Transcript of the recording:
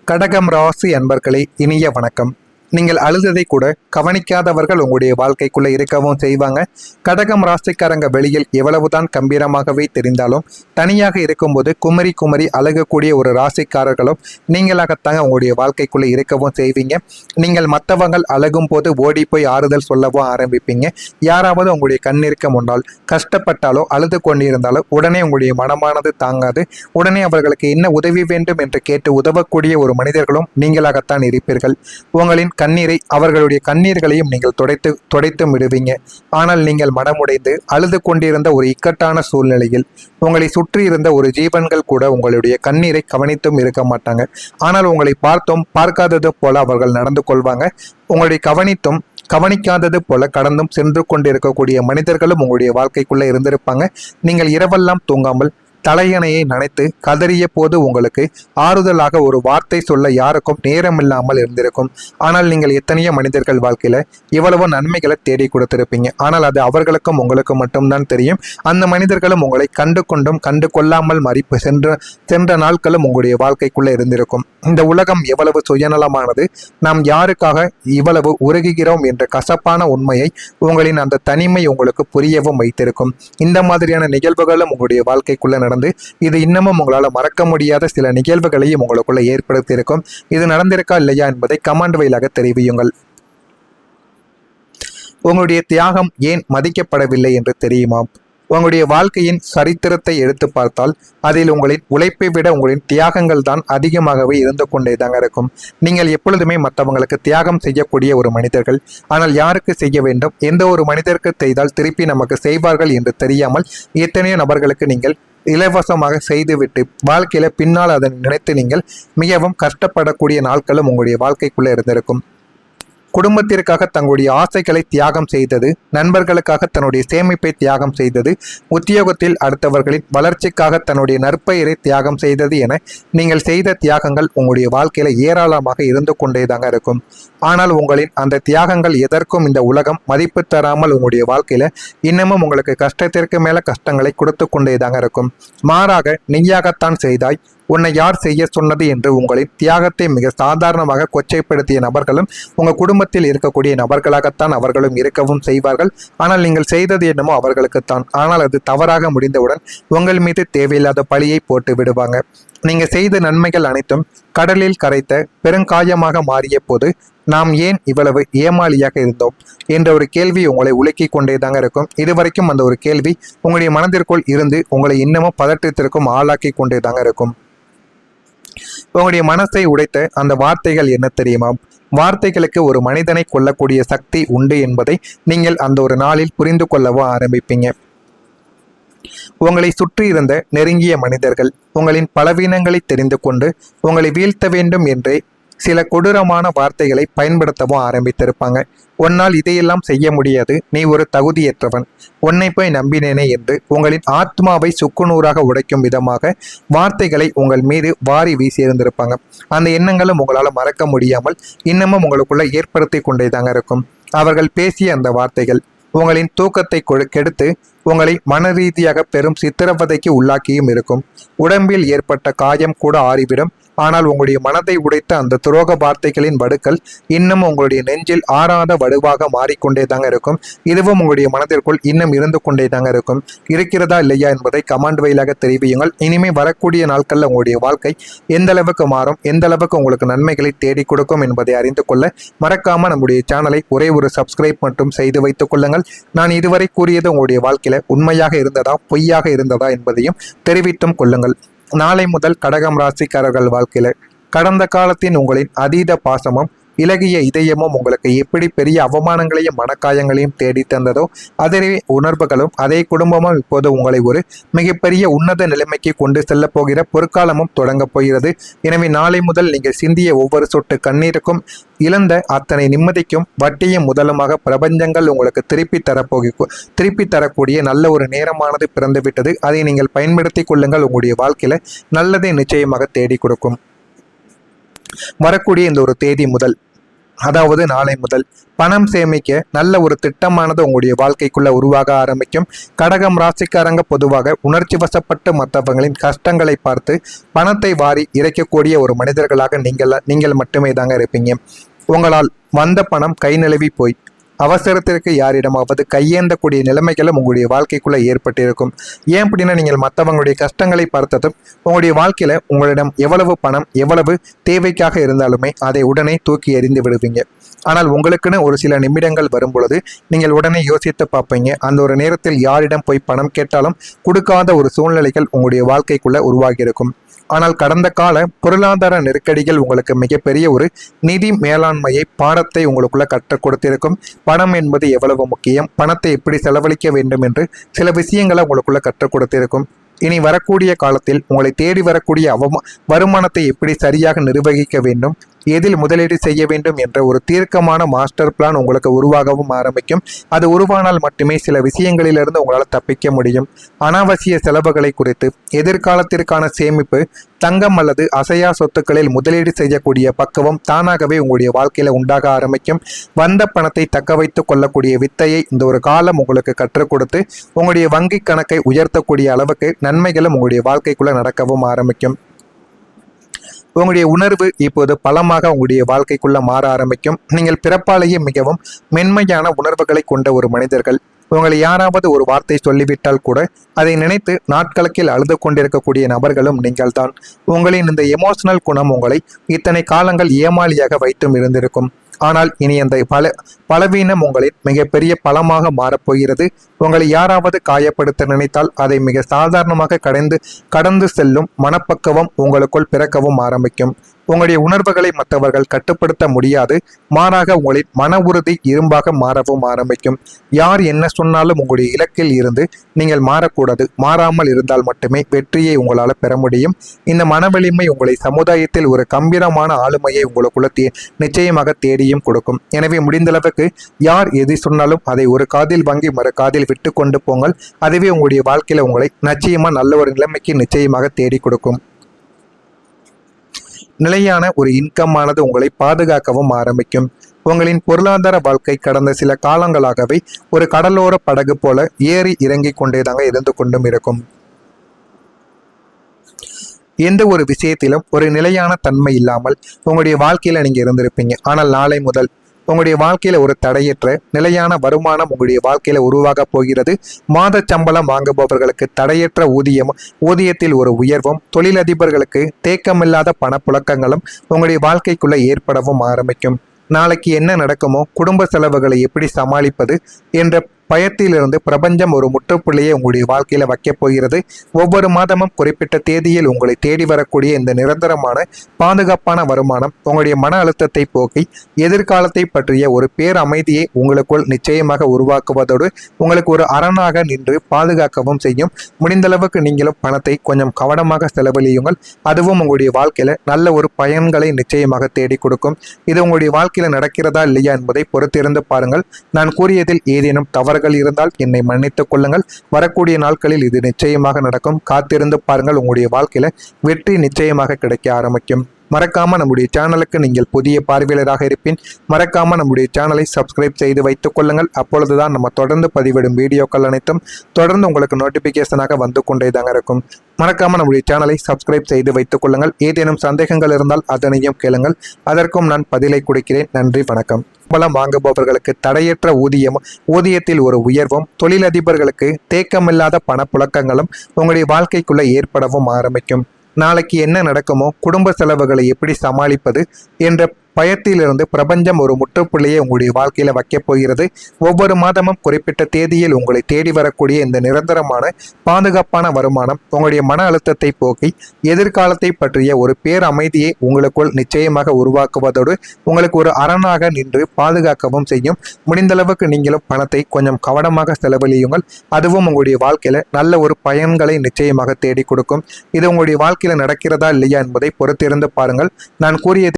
கடகம் ராசி அன்பர்களே, இனிய வணக்கம். நீங்கள் அழுததை கூட கவனிக்காதவர்கள் உங்களுடைய வாழ்க்கைக்குள்ள இருக்கவும் செய்வாங்க. கடகம் ராசிக்காரங்க வெளியில் எவ்வளவுதான் கம்பீரமாகவே தெரிந்தாலும் தனியாக இருக்கும்போது குமரி குமரி அழகக்கூடிய ஒரு ராசிக்காரர்களும் நீங்களாகத்தாங்க உங்களுடைய வாழ்க்கைக்குள்ள இருக்கவும் செய்வீங்க. நீங்கள் மற்றவங்கள் அழகும் போது ஓடி போய் ஆறுதல் சொல்லவும் ஆரம்பிப்பீங்க. யாராவது உங்களுடைய கண்ணிருக்க முன்னால் கஷ்டப்பட்டாலோ அழுது கொண்டிருந்தாலோ உடனே உங்களுடைய மனமானது தாங்காது. உடனே அவர்களுக்கு என்ன உதவி வேண்டும் என்று கேட்டு உதவக்கூடிய ஒரு மனிதர்களும் நீங்களாகத்தான் இருப்பீர்கள். உங்களின் கண்ணீரை அவர்களுடைய கண்ணீர்களையும் நீங்கள் துடைத்து விடுவீங்க. ஆனால் நீங்கள் மனமுடைந்து அழுது கொண்டிருந்த ஒரு இக்கட்டான சூழ்நிலையில் உங்களை சுற்றி இருந்த ஒரு ஜீவன்கள் கூட உங்களுடைய கண்ணீரை கவனித்தும் இருக்க மாட்டாங்க. ஆனால் உங்களை பார்த்தும் பார்க்காதது போல அவர்கள் நடந்து கொள்வாங்க. உங்களுடைய கவனிக்காதது போல கடந்தும் சென்று கொண்டிருக்கக்கூடிய மனிதர்களும் உங்களுடைய வாழ்க்கைக்குள்ள இருந்திருப்பாங்க. நீங்கள் இரவெல்லாம் தூங்காமல் தலையணையை நனைத்து கதறிய போது உங்களுக்கு ஆறுதலாக ஒரு வார்த்தை சொல்ல யாருக்கும் நேரம் இல்லாமல் இருந்திருக்கும். ஆனால் நீங்கள் எத்தனையோ மனிதர்கள் வாழ்க்கையில இவ்வளவு நன்மைகளை தேடி கொடுத்திருப்பீங்க. ஆனால் அது அவர்களுக்கும் உங்களுக்கு மட்டும்தான் தெரியும். அந்த மனிதர்களும் உங்களை கண்டு கொண்டும் கண்டு கொள்ளாமல் மறிப்பு சென்ற நாட்களும் உங்களுடைய வாழ்க்கைக்குள்ள இருந்திருக்கும். இந்த உலகம் எவ்வளவு சுயநலமானது, நாம் யாருக்காக இவ்வளவு உருகுகிறோம் என்ற கசப்பான உண்மையை உங்களின் அந்த தனிமை உங்களுக்கு புரியவும் வைத்திருக்கும். இந்த மாதிரியான நிகழ்வுகளும் உங்களுடைய வாழ்க்கைக்குள்ள நடந்து இது இன்னமும் உங்களால் மறக்க முடியாத சில நிகழ்வுகளையும் உங்களுக்குள்ள ஏற்படுத்தி இருக்கும். இது நடந்திருக்கா இல்லையா என்பதை கமெண்ட் வழியாக தெரிவியுங்கள். உங்களுடைய தியாகம் ஏன் மதிக்கப்படவில்லை என்று தெரியுமா? உங்களுடைய வாழ்க்கையின் சரித்திரத்தை எடுத்து பார்த்தால் அதில் உங்களின் உழைப்பை விட உங்களின் தியாகங்கள் தான் அதிகமாகவே இருந்து கொண்டே தாங்க இருக்கும். நீங்கள் எப்பொழுதுமே மற்றவங்களுக்கு தியாகம் செய்யக்கூடிய ஒரு மனிதர்கள். ஆனால் யாருக்கு செய்ய வேண்டும், எந்த ஒரு மனிதருக்கு செய்தால் திருப்பி நமக்கு செய்வார்கள் என்று தெரியாமல் எத்தனையோ நபர்களுக்கு நீங்கள் இலவசமாக செய்துவிட்டு வாழ்க்கையில பின்னால் அதை நினைத்து நீங்கள் மிகவும் கஷ்டப்படக்கூடிய நாட்களும் உங்களுடைய வாழ்க்கைக்குள்ள இருந்திருக்கும். குடும்பத்திற்காக தங்களுடைய ஆசைகளை தியாகம் செய்தது, நண்பர்களுக்காக தன்னுடைய சேமிப்பை தியாகம் செய்தது, உத்தியோகத்தில் அடுத்தவர்களின் வளர்ச்சிக்காக தன்னுடைய நற்பெயரை தியாகம் செய்தது என நீங்கள் செய்த தியாகங்கள் உங்களுடைய வாழ்க்கையில ஏராளமாக இருந்து கொண்டேதாங்க இருக்கும். ஆனால் உங்களின் அந்த தியாகங்கள் எதற்கும் இந்த உலகம் மதிப்பு தராமல் உங்களுடைய வாழ்க்கையில இன்னமும் உங்களுக்கு கஷ்டத்திற்கு மேல கஷ்டங்களை கொடுத்து கொண்டேதாங்க இருக்கும். மாறாக நீயாகத்தான் செய்தாய், உன்னை யார் செய்ய சொன்னது என்று உங்களின் தியாகத்தை மிக சாதாரணமாக கொச்சைப்படுத்திய நபர்களும் உங்கள் குடும்பத்தில் இருக்கக்கூடிய நபர்களாகத்தான் அவர்களும் இருக்கவும் செய்வார்கள். ஆனால் நீங்கள் செய்தது என்னமோ அவர்களுக்குத்தான். ஆனால் அது தவறாக முடிந்தவுடன் உங்கள் மீது தேவையில்லாத பழியை போட்டு விடுவாங்க. நீங்க செய்த நன்மைகள் அனைத்தும் கடலில் கரைத்த பெருங்காயமாக மாறிய போது நாம் ஏன் இவ்வளவு ஏமாளியாக இருந்தோம் என்ற ஒரு கேள்வி உங்களை உலுக்கி கொண்டேதாங்க இருக்கும். இதுவரைக்கும் அந்த ஒரு கேள்வி உங்களுடைய மனதிற்குள் இருந்து உங்களை இன்னமும் பதற்றத்திற்கும் ஆளாக்கி கொண்டேதாங்க இருக்கும். உங்களுடைய மனசை உடைத்த அந்த வார்த்தைகள் என்ன தெரியுமா? வார்த்தைகளுக்கு ஒரு மனிதனை கொல்லக்கூடிய சக்தி உண்டு என்பதை நீங்கள் அந்த ஒரு நாளில் புரிந்து கொள்ளவோ ஆரம்பிப்பீங்க. உங்களை சுற்றி இருந்த நெருங்கிய மனிதர்கள் உங்களின் பலவீனங்களை தெரிந்து கொண்டு உங்களை வீழ்த்த வேண்டும் என்றே சில கொடூரமான வார்த்தைகளை பயன்படுத்தவும் ஆரம்பித்திருப்பாங்க. உன்னால் இதையெல்லாம் செய்ய முடியாது, நீ ஒரு தகுதியற்றவன், உன்னை போய் நம்பினேனே என்று உங்களின் ஆத்மாவை சுக்குநூறாக உடைக்கும் விதமாக வார்த்தைகளை உங்கள் மீது வாரி வீசியிருந்திருப்பாங்க. அந்த எண்ணங்களும் உங்களால் மறக்க முடியாமல் இன்னமும் உங்களுக்குள்ள ஏற்படுத்தி கொண்டேதாங்க இருக்கும். அவர்கள் பேசிய அந்த வார்த்தைகள் உங்களின் தூக்கத்தை கெடுத்து உங்களை மன ரீதியாக பெரும் சித்திரவதைக்கு உள்ளாக்கியும் இருக்கும். உடம்பில் ஏற்பட்ட காயம் கூட ஆறிவிடும். ஆனால் உங்களுடைய மனதை உடைத்த அந்த துரோக வார்த்தைகளின் வடுக்கள் இன்னும் உங்களுடைய நெஞ்சில் ஆறாத வடுவாக மாறிக்கொண்டே தாங்க இருக்கும். இதுவும் உங்களுடைய மனதிற்குள் இன்னும் இருந்து கொண்டே தாங்க இருக்கும். இருக்கிறதா இல்லையா என்பதை கமெண்ட் வழியாக தெரிவியுங்கள். இனிமே வரக்கூடிய நாட்களில் உங்களுடைய வாழ்க்கை எந்த அளவுக்கு மாறும், எந்த அளவுக்கு உங்களுக்கு நன்மைகளை தேடி கொடுக்கும் என்பதை அறிந்து கொள்ள மறக்காம நம்முடைய சேனலை ஒரே ஒரு சப்ஸ்கிரைப் மட்டும் செய்து வைத்துக் கொள்ளுங்கள். நான் இதுவரை கூறியது உங்களுடைய வாழ்க்கையில உண்மையாக இருந்ததா பொய்யாக இருந்ததா என்பதையும் தெரிவித்தும் கொள்ளுங்கள். நாளை முதல் கடகம் ராசிக்காரர்கள் வாழ்க்கையில கடந்த காலத்தின் உங்களின் அதீத பாசமும் இலகிய இதயமும் உங்களுக்கு எப்படி பெரிய அவமானங்களையும் மனக்காயங்களையும் தேடி தந்ததோ அதே உணர்வுகளும் அதே குடும்பமும் இப்போது உங்களை ஒரு மிகப்பெரிய உன்னத நிலைமைக்கு கொண்டு செல்ல போகிற பொற்காலமும் தொடங்க போகிறது. எனவே நாளை முதல் நீங்கள் சிந்திய ஒவ்வொரு சொட்டு கண்ணீருக்கும் இழந்த அத்தனை நிம்மதிக்கும் வட்டியும் முதலுமாக பிரபஞ்சங்கள் உங்களுக்கு திருப்பி தரக்கூடிய நல்ல ஒரு நேரமானது பிறந்துவிட்டது. அதை நீங்கள் பயன்படுத்தி கொள்ளுங்கள். உங்களுடைய வாழ்க்கையில நல்லதை நிச்சயமாக தேடி கொடுக்கும். வரக்கூடிய இந்த ஒரு தேதி முதல் அதாவது நாளை முதல் பணம் சேமிக்க நல்ல ஒரு திட்டமானது உங்களுடைய வாழ்க்கைக்குள்ள உருவாக ஆரம்பிக்கும். கடகம் ராசிக்காரங்க பொதுவாக உணர்ச்சி வசப்பட்டு மற்றவங்களின் கஷ்டங்களை பார்த்து பணத்தை வாரி இறைக்கக்கூடிய ஒரு மனிதர்களாக நீங்கள் மட்டுமே தாங்க இருப்பீங்க. உங்களால் வந்த பணம் கை நழுவி போய் அவசரத்திற்கு யாரிடமாவது கையேந்தக்கூடிய நிலைமைகளும் உங்களுடைய வாழ்க்கைக்குள்ள ஏற்பட்டிருக்கும். ஏன் அப்படின்னா, நீங்கள் மற்றவங்களுடைய கஷ்டங்களை பார்த்ததும் உங்களுடைய வாழ்க்கையில உங்களிடம் எவ்வளவு பணம் எவ்வளவு தேவைக்காக இருந்தாலுமே அதை உடனே தூக்கி எறிந்து விடுவீங்க. ஆனால் உங்களுக்குன்னு ஒரு சில நிமிடங்கள் வரும் பொழுது நீங்கள் உடனே யோசித்து பார்ப்பீங்க. அந்த ஒரு நேரத்தில் யாரிடம் போய் பணம் கேட்டாலும் கொடுக்காத ஒரு சூழ்நிலைகள் உங்களுடைய வாழ்க்கைக்குள்ள உருவாகி இருக்கும். ஆனால் கடந்த கால பொருளாதார நெருக்கடிகள் உங்களுக்கு மிகப்பெரிய ஒரு நிதி மேலாண்மையை பாடத்தை உங்களுக்குள்ள கற்றுக் கொடுத்திருக்கும். பணம் என்பது எவ்வளவு முக்கியம், பணத்தை எப்படி செலவழிக்க வேண்டும் என்று சில விஷயங்களை உங்களுக்குள்ள கற்றுக் கொடுத்திருக்கும். இனி வரக்கூடிய காலத்தில் உங்களை தேடி வரக்கூடிய வருமானத்தை எப்படி சரியாக நிர்வகிக்க வேண்டும், எதில் முதலீடு செய்ய வேண்டும் என்ற ஒரு தீர்க்கமான மாஸ்டர் பிளான் உங்களுக்கு உருவாகவும் ஆரம்பிக்கும். அது உருவானால் மட்டுமே சில விஷயங்களிலிருந்து உங்களால் தப்பிக்க முடியும். அனாவசிய செலவுகளை குறித்து எதிர்காலத்திற்கான சேமிப்பு, தங்கம் அல்லது அசையா சொத்துக்களில் முதலீடு செய்யக்கூடிய பக்குவம் தானாகவே உங்களுடைய வாழ்க்கையில உண்டாக ஆரம்பிக்கும். வந்த பணத்தை தக்க வைத்துக் கொள்ளக்கூடிய வித்தையை இந்த ஒரு காலம் உங்களுக்கு கற்றுக் கொடுத்து உங்களுடைய வங்கி கணக்கை உயர்த்தக்கூடிய அளவுக்கு நன்மைகளும் உங்களுடைய வாழ்க்கைக்குள்ள நடக்கவும் ஆரம்பிக்கும். உங்களுடைய உணர்வு இப்போது பலமாக உங்களுடைய வாழ்க்கைக்குள்ள மாற ஆரம்பிக்கும். நீங்கள் பிறப்பாலேயே மிகவும் மென்மையான உணர்வுகளை கொண்ட ஒரு மனிதர்கள். உங்களை யாராவது ஒரு வார்த்தை சொல்லிவிட்டால் கூட அதை நினைத்து நாட்கணக்கில் அழுது கொண்டிருக்கக்கூடிய நபர்களும் நீங்கள் தான். உங்களின் இந்த எமோஷனல் குணம் உங்களை இத்தனை காலங்கள் ஏமாளியாக வைத்தும் இருந்திருக்கும். ஆனால் இனி அந்த பலவீனம் உங்களின் மிகப்பெரிய பலமாக மாறப்போகிறது. உங்களை யாராவது காயப்படுத்த நினைத்தால் அதை மிக சாதாரணமாக கடந்து செல்லும் மனப்பக்குவம் உங்களுக்குள் பிறக்கவும் ஆரம்பிக்கும். உங்களுடைய உணர்வுகளை மற்றவர்கள் கட்டுப்படுத்த முடியாது. மாறாக உங்களின் மன உறுதி இரும்பாக மாறவும் ஆரம்பிக்கும். யார் என்ன சொன்னாலும் உங்களுடைய இலக்கில் இருந்து நீங்கள் மாறக்கூடாது. மாறாமல் இருந்தால் மட்டுமே வெற்றியை உங்களால் பெற முடியும். இந்த மனவலிமை உங்களை சமுதாயத்தில் ஒரு கம்பீரமான ஆளுமையை உங்களுக்குள்ள நிச்சயமாக தேடியும் கொடுக்கும். எனவே முடிந்தளவுக்கு யார் எது சொன்னாலும் அதை ஒரு காதில் வாங்கி மறு காதில் விட்டு கொண்டு போங்கள். அதுவே உங்களுடைய வாழ்க்கையில உங்களை நிச்சயமா நல்ல ஒரு நிலைமைக்கு நிச்சயமாக தேடி கொடுக்கும். நிலையான ஒரு இன்கம்மானது உங்களை பாதுகாக்கவும் ஆரம்பிக்கும். உங்களின் பொருளாதார வாழ்க்கை கடந்த சில காலங்களாகவே ஒரு கடலோர படகு போல ஏறி இறங்கி கொண்டேதாங்க இருந்து கொண்டும் இருக்கும். எந்த ஒரு விஷயத்திலும் ஒரு நிலையான தன்மை இல்லாமல் உங்களுடைய வாழ்க்கையில நீங்க இருந்திருப்பீங்க. ஆனால் நாளை முதல் உங்களுடைய வாழ்க்கையில ஒரு தடையற்ற நிலையான வருமானம் உங்களுடைய வாழ்க்கையில உருவாக போகிறது. மாத சம்பளம் வாங்குபவர்களுக்கு தடையற்ற ஊதியத்தில் ஒரு உயர்வும், தொழிலதிபர்களுக்கு தேக்கமில்லாத பணப்புழக்கங்களும் உங்களுடைய வாழ்க்கைக்குள்ள ஏற்படவும் ஆரம்பிக்கும். நாளைக்கு என்ன நடக்குமோ, குடும்ப செலவுகளை எப்படி சமாளிப்பது என்ற பயத்திலிருந்து பிரபஞ்சம் ஒரு முற்றுப்புள்ளியை உங்களுடைய வாழ்க்கையில வைக்கப் போகிறது. ஒவ்வொரு மாதமும் குறிப்பிட்ட தேதியில் உங்களை தேடி வரக்கூடிய இந்த நிரந்தரமான பாதுகாப்பான வருமானம் உங்களுடைய மன அழுத்தத்தை போக்கி எதிர்காலத்தை பற்றிய ஒரு பேரமைதியை உங்களுக்குள் நிச்சயமாக உருவாக்குவதோடு உங்களுக்கு ஒரு அரணாக நின்று பாதுகாக்கவும் செய்யும். முடிந்தளவுக்கு நீங்களும் பணத்தை கொஞ்சம் கவனமாக செலவழியுங்கள். அதுவும் உங்களுடைய வாழ்க்கையில நல்ல ஒரு பயன்களை நிச்சயமாக தேடி கொடுக்கும். இது உங்களுடைய வாழ்க்கையில நடக்கிறதா இல்லையா என்பதை பொறுத்திருந்து பாருங்கள். நான் கூறியதில் ஏதேனும் தவறு இருந்தால் என்னை மன்னித்துக் கொள்ளுங்கள். வரக்கூடிய நாட்களில் இது நிச்சயமாக நடக்கும். காத்திருந்து பாருங்கள். உங்களுடைய வாழ்க்கையில வெற்றி நிச்சயமாக கிடைக்க ஆரம்பிக்கும். மறக்காம நம்முடைய சேனலுக்கு நீங்கள் புதிய பார்வையாளராக இருப்பின் மறக்காம நம்முடைய சேனலை சப்ஸ்கிரைப் செய்து வைத்துக் கொள்ளுங்கள். அப்பொழுதுதான் நம்ம தொடர்ந்து பதிவிடும் வீடியோக்கள் அனைத்தும் தொடர்ந்து உங்களுக்கு நோட்டிபிகேஷனாக வந்து கொண்டே தாங்க இருக்கும். மறக்காம நம்முடைய சேனலை சப்ஸ்கிரைப் செய்து வைத்துக் கொள்ளுங்கள். ஏதேனும் சந்தேகங்கள் இருந்தால் அதனையும் கேளுங்கள். அதற்கும் நான் பதிலை கொடுக்கிறேன். நன்றி, வணக்கம். சம்பளம் வாங்குபவர்களுக்கு தடையற்ற ஊதியத்தில் ஒரு உயர்வும், தொழிலதிபர்களுக்கு தேக்கமில்லாத பணப்புழக்கங்களும் உங்களுடைய வாழ்க்கைக்குள்ள ஏற்படவும் ஆரம்பிக்கும். நாளைக்கு என்ன நடக்குமோ, குடும்ப செலவுகளை எப்படி சமாளிப்பது என்ற பயத்திலிருந்து பிரபஞ்சம் ஒரு முற்றுப்புள்ளியை உங்களுடைய வாழ்க்கையில வைக்கப் போகிறது. ஒவ்வொரு மாதமும் குறிப்பிட்ட தேதியில் உங்களை தேடி வரக்கூடிய இந்த நிரந்தரமான பாதுகாப்பான வருமானம் உங்களுடைய மன அழுத்தத்தை போக்கி எதிர்காலத்தை பற்றிய ஒரு பேரமைதியை உங்களுக்குள் நிச்சயமாக உருவாக்குவதோடு உங்களுக்கு ஒரு அரணாக நின்று பாதுகாக்கவும் செய்யும். முடிந்தளவுக்கு நீங்களும் பணத்தை கொஞ்சம் கவனமாக செலவழியுங்கள். அதுவும் உங்களுடைய வாழ்க்கையில நல்ல ஒரு பயன்களை நிச்சயமாக தேடி கொடுக்கும். இது உங்களுடைய வாழ்க்கையில நடக்கிறதா இல்லையா என்பதை பொறுத்திருந்து பாருங்கள். நான் கூறியது